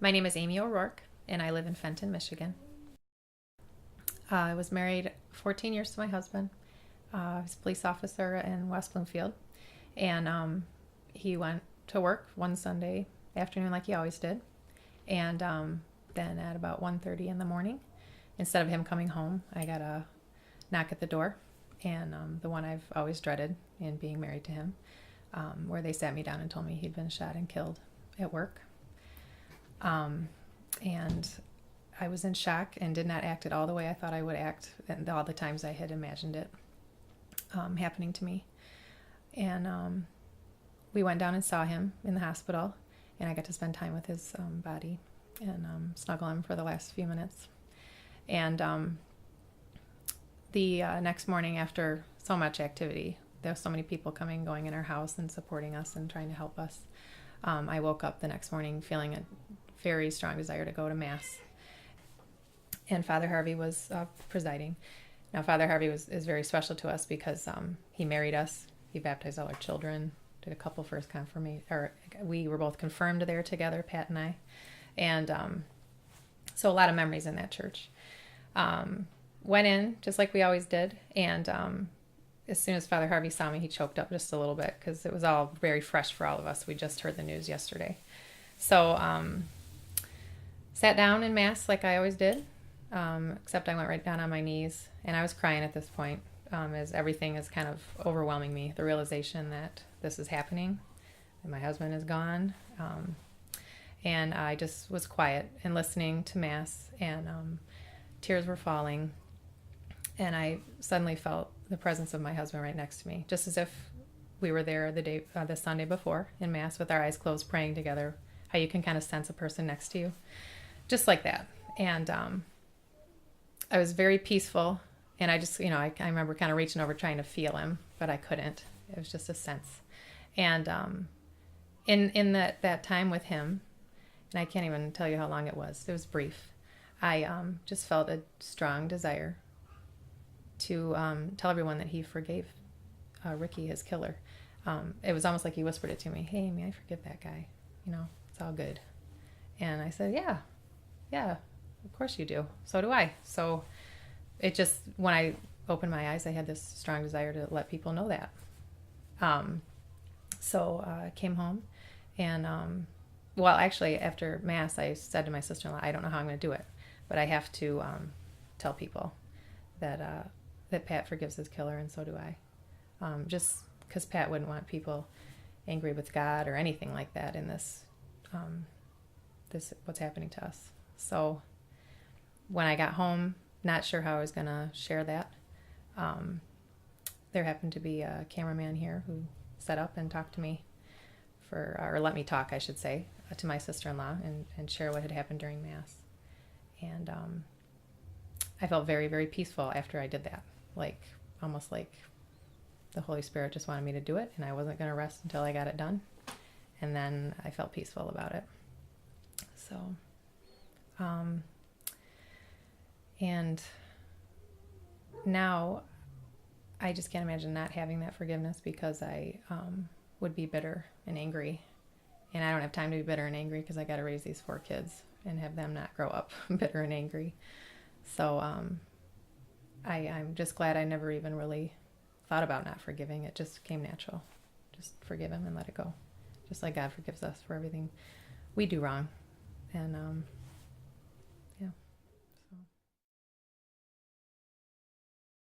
My name is Amy O'Rourke, and I live in Fenton, Michigan. I was married 14 years to my husband. I was a police officer in West Bloomfield, and he went to work one Sunday afternoon like he always did, and then at about 1:30 in the morning, instead of him coming home, I got a knock at the door, and the one I've always dreaded in being married to him, where they sat me down and told me he'd been shot and killed at work. And I was in shock and did not act at all the way I thought I would act, and all the times I had imagined it happening to me. And we went down and saw him in the hospital, and I got to spend time with his body and snuggle him for the last few minutes. And the next morning, after so much activity, there were so many people coming and going in our house and supporting us and trying to help us. I woke up the next morning feeling a very strong desire to go to Mass. And Father Harvey was presiding. Now, Father Harvey is very special to us because he married us. He baptized all our children, did a couple first confirmation, or we were both confirmed there together, Pat and I. And so a lot of memories in that church. Went in just like we always did, and as soon as Father Harvey saw me, he choked up just a little bit because it was all very fresh for all of us. We just heard the news yesterday. So sat down in Mass like I always did, except I went right down on my knees, and I was crying at this point as everything is kind of overwhelming me. The realization that this is happening, and my husband is gone, and I just was quiet and listening to Mass, and tears were falling, and I suddenly felt the presence of my husband right next to me, just as if we were there the Sunday before in Mass with our eyes closed praying together, how you can kind of sense a person next to you, just like that. And I was very peaceful, and I just, I remember kind of reaching over trying to feel him, but I couldn't. It was just a sense. And in that time with him, and I can't even tell you how long it was brief, I just felt a strong desire to tell everyone that he forgave Ricky, his killer. It was almost like he whispered it to me, "Hey, Amy, I forgive that guy. It's all good." And I said, yeah, of course you do. So do I. So it just, when I opened my eyes, I had this strong desire to let people know that. So I came home, and well, actually, after Mass, I said to my sister-in-law, I don't know how I'm going to do it, but I have to tell people that Pat forgives his killer, and so do I. Just because Pat wouldn't want people angry with God or anything like that in this what's happening to us. So when I got home, not sure how I was going to share that, there happened to be a cameraman here who set up and talked to me or let me talk, I should say, to my sister-in-law and share what had happened during Mass. And I felt very, very peaceful after I did that, almost like the Holy Spirit just wanted me to do it, and I wasn't going to rest until I got it done. And then I felt peaceful about it. So, and now I just can't imagine not having that forgiveness, because I would be bitter and angry, and I don't have time to be bitter and angry because I got to raise these 4 kids and have them not grow up bitter and angry. So I'm just glad I never even really thought about not forgiving. It just came natural. Just forgive him and let it go, just like God forgives us for everything we do wrong. And